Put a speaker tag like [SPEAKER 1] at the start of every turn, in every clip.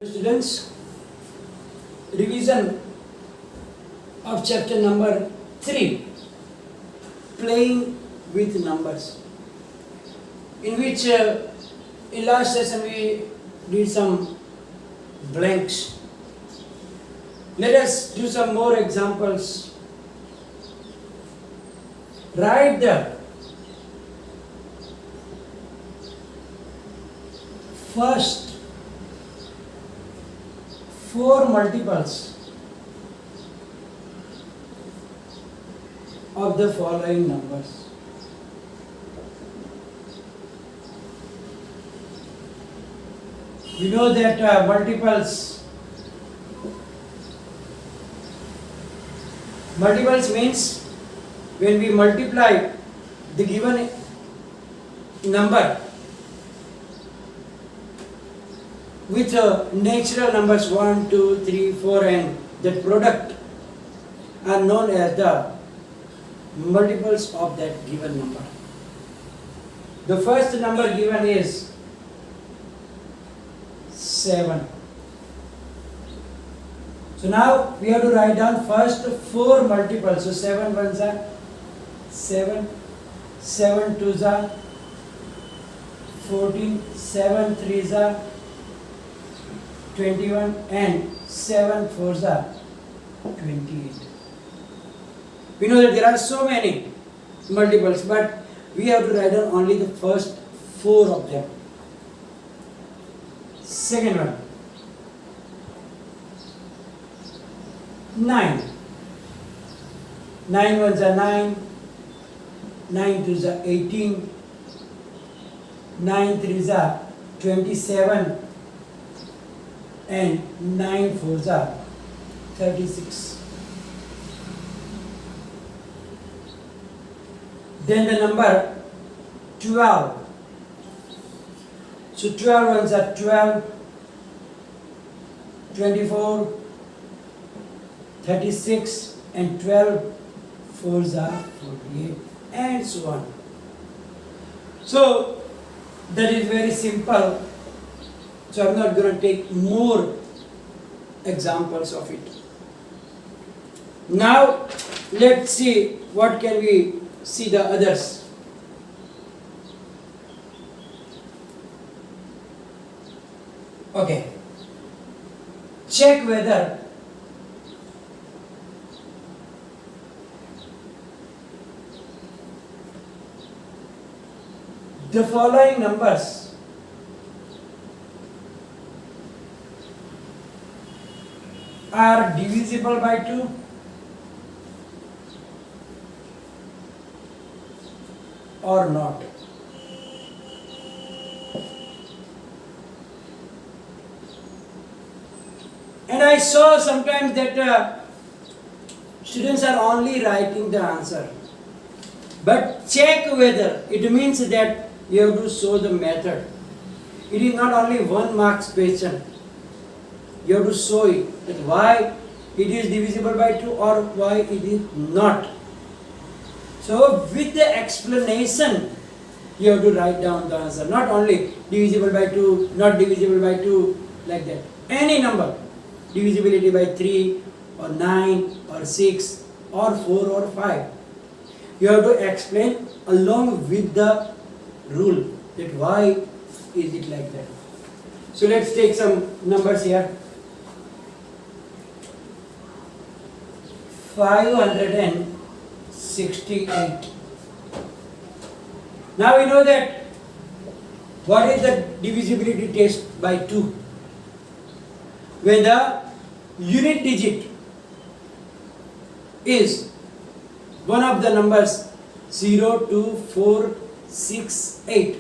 [SPEAKER 1] Students, revision of chapter number 3, playing with numbers, in which in last session we did some blanks. Let us do some more examples. Write the first 4 multiples of the following numbers. We know that multiples means when we multiply the given number with natural numbers 1, 2, 3, 4 and that product are known as the multiples of that given number. The first number given is 7. So now we have to write down first 4 multiples. So 7 ones are 7, 7 twos are 14, 7 threes are 21 and 7 fours are 28. We know that there are so many multiples, but we have to write down only the first 4 of them. Second one, 9. 9 ones are 9, 9 twos are 18, 9 threes are 27 and 9 fours are 36. Then the number 12. So 12 ones are 12, 24, 36 and 12 fours are 48 and so on. So that is very simple. So I'm not going to take more examples of it. Now let's see what can we see the others. Okay. Check whether the following numbers are divisible by 2 or not. And I saw sometimes that students are only writing the answer. But check whether, it means that you have to show the method. It is not only 1 marks question. You have to show it, that why it is divisible by 2 or why it is not. So with the explanation, you have to write down the answer. Not only divisible by 2, not divisible by 2, like that. Any number, divisibility by 3 or 9 or 6 or 4 or 5. You have to explain along with the rule, that why is it like that. So let's take some numbers here. 568. Now we know that what is the divisibility test by 2? When the unit digit is one of the numbers 0, 2, 4, 6, 8,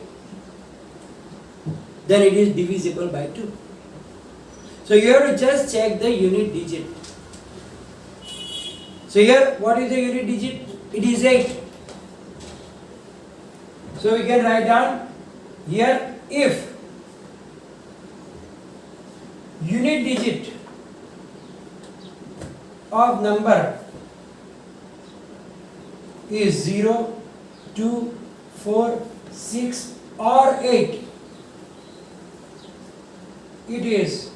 [SPEAKER 1] then it is divisible by 2. So you have to just check the unit digit. So here, what is the unit digit? It is 8. So we can write down here, if unit digit of number is 0, 2, 4, 6 or 8, it is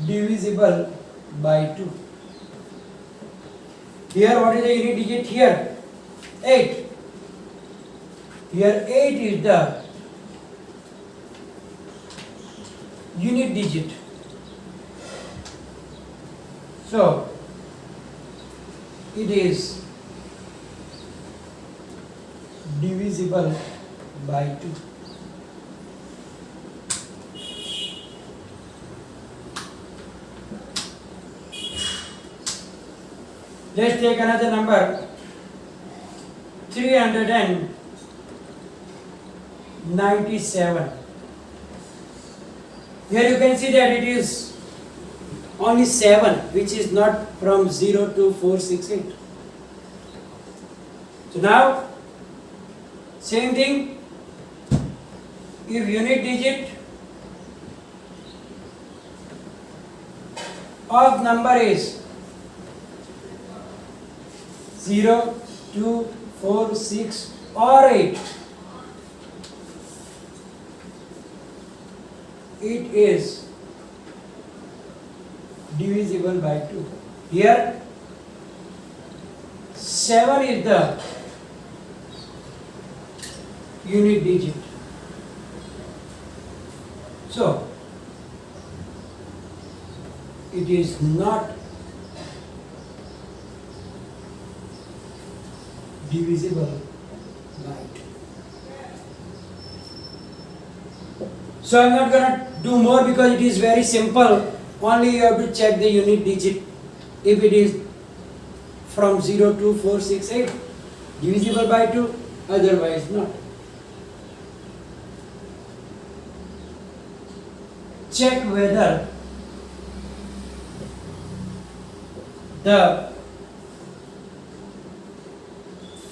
[SPEAKER 1] divisible by 2. Here what is the unit digit here? 8. Here 8 is the unit digit. So it is divisible by 2. Let's take another number, 397. Here you can see that it is only 7, which is not from 0 to 468. So now, same thing, if unit digit of number is 0, 2, 4, 6 or 8, it is divisible by 2. Here 7 is the unit digit. So it is not divisible by 2. So I am not going to do more because it is very simple. Only you have to check the unit digit. If it is from 0 to 468, divisible by 2, otherwise not. Check whether the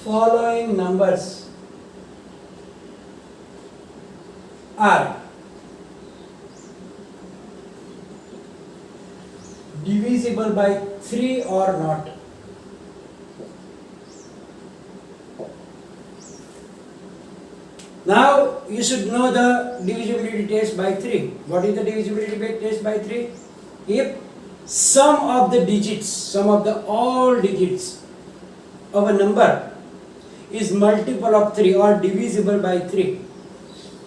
[SPEAKER 1] following numbers are divisible by 3 or not. Now you should know the divisibility test by 3. What is the divisibility test by 3? If sum of the digits, sum of the all digits of a number is multiple of 3 or divisible by 3.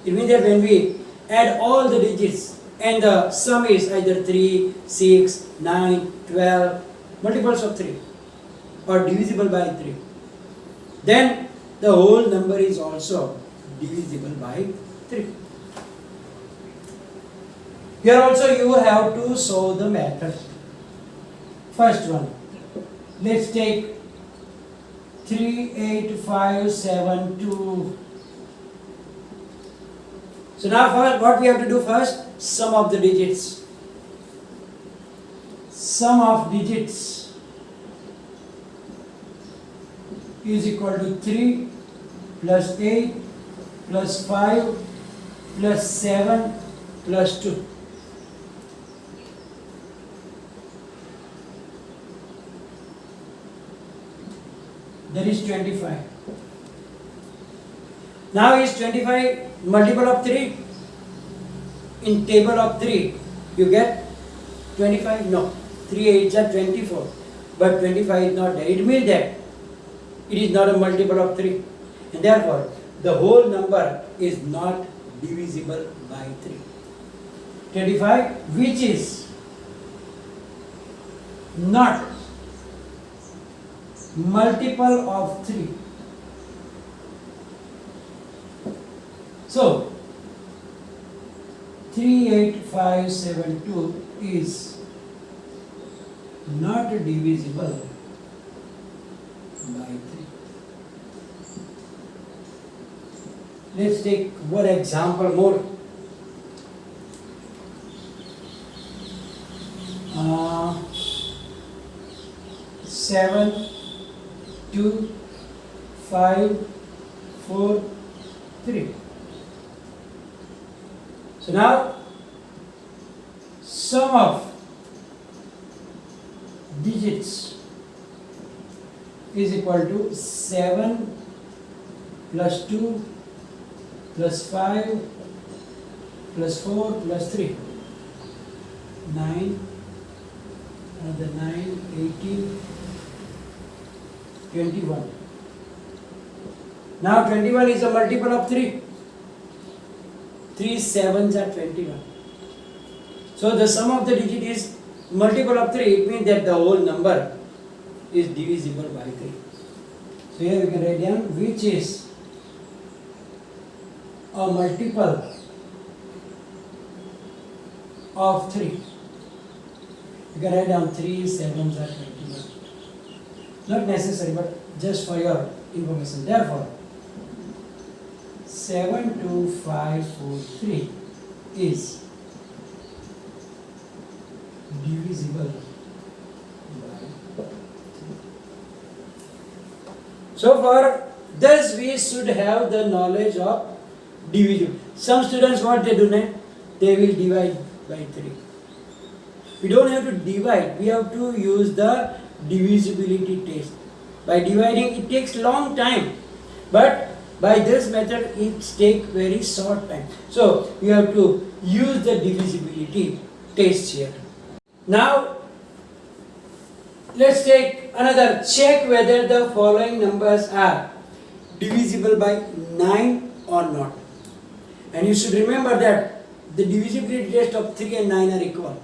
[SPEAKER 1] It means that when we add all the digits and the sum is either 3, 6, 9, 12, multiples of 3 or divisible by 3, then the whole number is also divisible by 3. Here also you have to solve the method. First one, let's take 38572. So now first, what we have to do first? Sum of the digits. Sum of digits is equal to 3 plus 8 plus 5 plus 7 plus 2. That is 25. Now is 25 multiple of 3? In table of 3, you get 25? No. 3 8s are 24. But 25 is not there. It means that it is not a multiple of 3. And therefore, the whole number is not divisible by 3. 25, which is not multiple of 3. So 38572 is not divisible by 3. Let's take one example more. 7, 2, 5, 4, 3. So now sum of digits is equal to 7 plus 2 plus 5 plus 4 plus 3, 9 another 9, 18, 21. Now 21 is a multiple of 3. 3 sevens are 21. So the sum of the digit is multiple of 3. It means that the whole number is divisible by 3. So here we can write down which is a multiple of 3. You can write down 3 sevens are 21. Not necessary, but just for your information. Therefore, 72543 is divisible by 3. So for this we should have the knowledge of division. Some students, what they do now, they will divide by 3. We don't have to divide, we have to use the divisibility test. By dividing it takes long time, but by this method it takes very short time. So you have to use the divisibility test here. Now let's take another check whether the following numbers are divisible by 9 or not. And you should remember that the divisibility test of 3 and 9 are equal.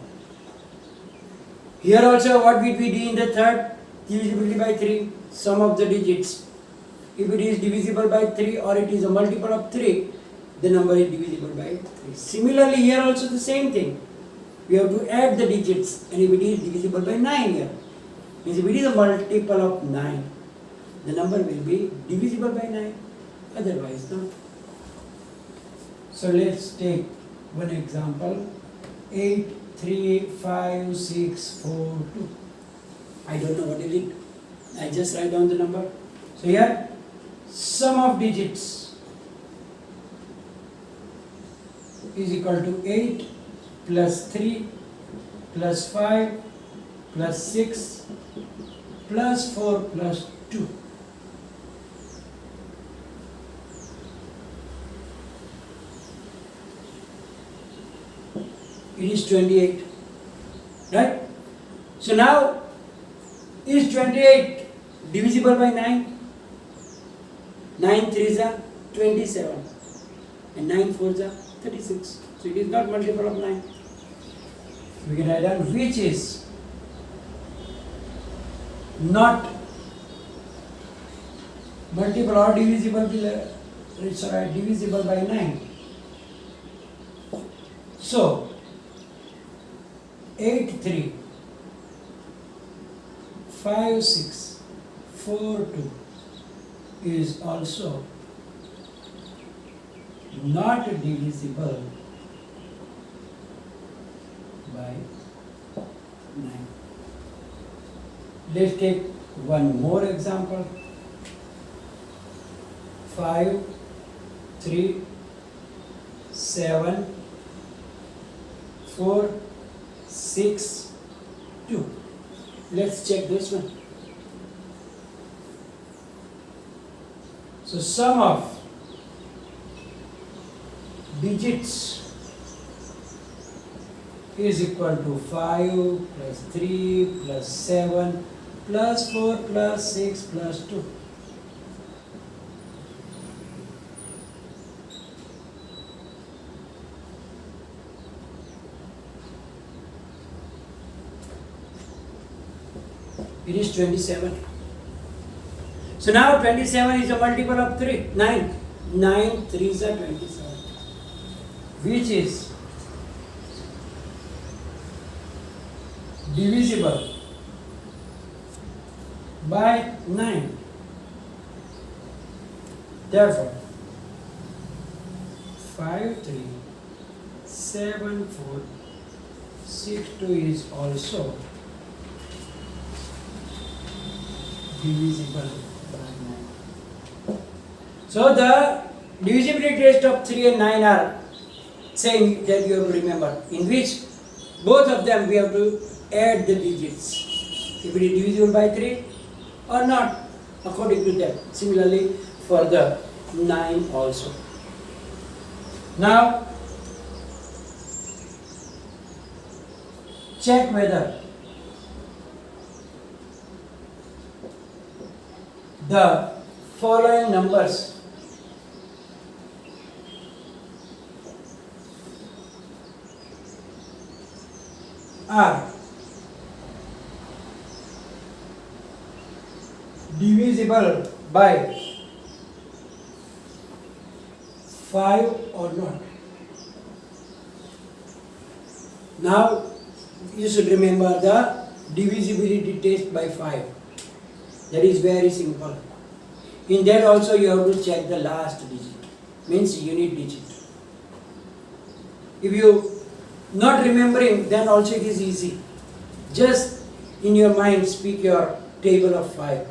[SPEAKER 1] Here also what will we do in the third? Divisibility by 3, sum of the digits. If it is divisible by 3 or it is a multiple of 3, the number is divisible by 3. Similarly here also the same thing. We have to add the digits, and if it is divisible by 9 here, means if it is a multiple of 9, the number will be divisible by 9, otherwise not. So let's take one example. 8, 3, 5, 6, 4, 2. I don't know what is it. I just write down the number. So here, sum of digits is equal to 8 plus 3 plus 5 plus 6 plus 4 plus 2. It is 28, right? So now, is 28 divisible by 9? 9 3s are 27 and 9 4s are 36. So it is not multiple of 9. We can write down which is not multiple or divisible by 9. So 8 3 5 6 4 2 is also not divisible by 9. Let's take one more example. 5 3 7 4 6 2. Let's check this one. So sum of digits is equal to 5 plus 3 plus 7 plus 4 plus 6 plus 2. It is 27. So now 27 is a multiple of 3, 9. 9 3s are 27. Which is divisible by 9. Therefore, 5 3 7 4 6 2 is also divisible by 9. So the divisibility test of 3 and 9 are same that you have to remember, in which both of them we have to add the digits. If it is divisible by 3 or not, according to that. Similarly for the 9 also. Now check whether the following numbers are divisible by 5 or not. Now you should remember the divisibility test by 5. That is very simple. In that also you have to check the last digit, means unit digit. If you not remembering, then also it is easy. Just in your mind speak your table of 5.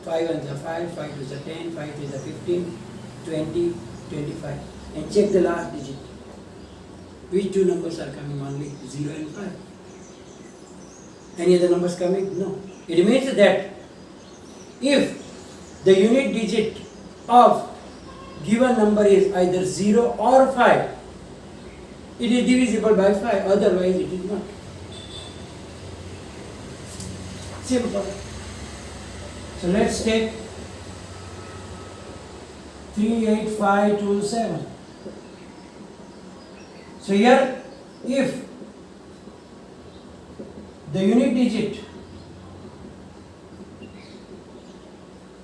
[SPEAKER 1] 5 1s are 5, 5 2s are 10, 5 3s are 15, 20, 25, and check the last digit. Which two numbers are coming? Only 0 and 5. Any other numbers coming? No. It means that if the unit digit of given number is either 0 or 5, it is divisible by 5, otherwise it is not. Simple. So let's take 38527. So here, if the unit digit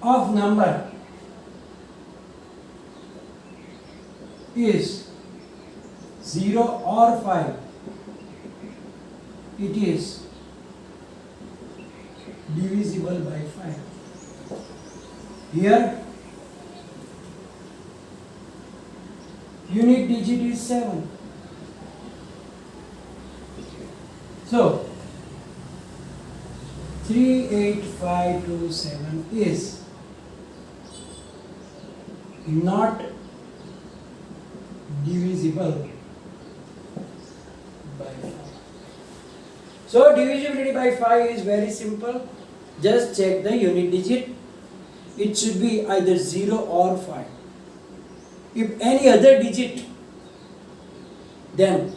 [SPEAKER 1] of number is 0 or 5, it is divisible by 5. Here, unit digit is 7. So, 38527 is not divisible by 5. So, divisibility by 5 is very simple. Just check the unit digit. It should be either 0 or 5. If any other digit, then,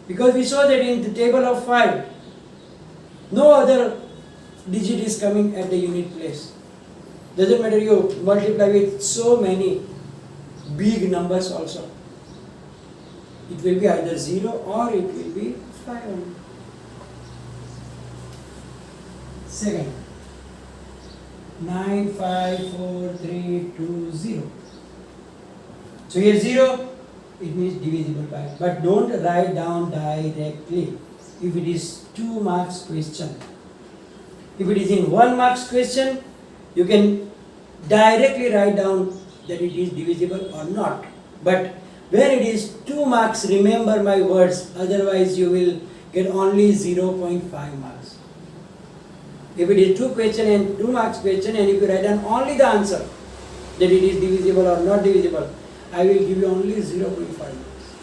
[SPEAKER 1] because we saw that in the table of 5, no other digit is coming at the unit place. Doesn't matter you multiply with so many big numbers also. It will be either 0 or it will be 5 only. Second, 95432 So here 0, it means divisible by, but don't write down directly if it is 2 marks question. If it is in 1 marks question, you can directly write down that it is divisible or not. But when it is 2 marks, remember my words, otherwise you will get only 0.5 marks. If it is 2 question and 2 marks question, and if you write down only the answer, that it is divisible or not divisible, I will give you only 0.5 marks.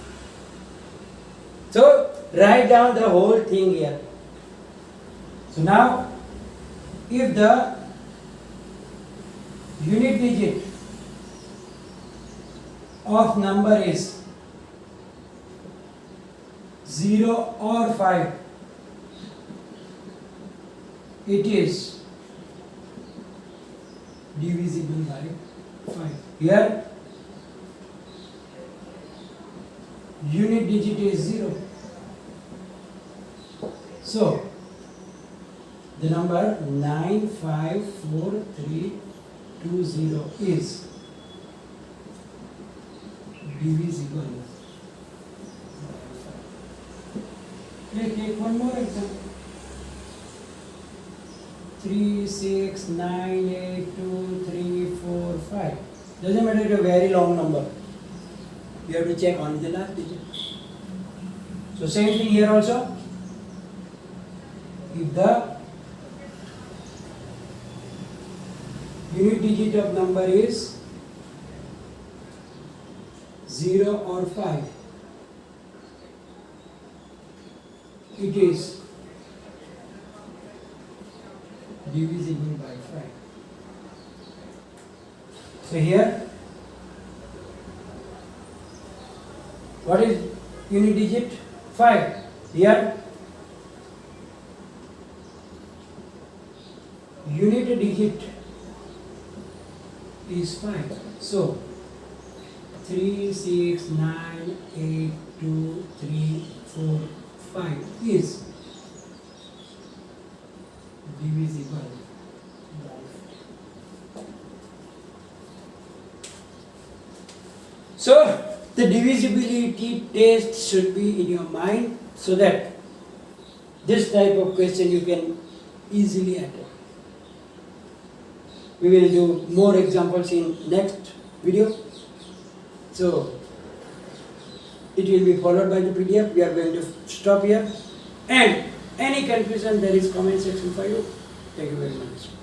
[SPEAKER 1] So, write down the whole thing here. So now, if the unit digit of number is 0 or 5, it is divisible by 5. Here, unit digit is 0. So, the number 95432 is divisible by 5. Let's take one more example. 3, 6, 9, 8, 2, 3, 4, 5. Doesn't matter, it's a very long number. You have to check only the last digit. So same thing here also. If the unit digit of number is 0 or 5, it is divisible by 5. So here, what is unit digit? 5. Here, unit digit is 5. So 3, 6, 9, 8, 2, 3, 4, 5 is divisible by 5. So the divisibility test should be in your mind so that this type of question you can easily attempt. We will do more examples in next video. So it will be followed by the PDF. We are going to stop here. And any confusion, there is comment section for you. Thank you very much.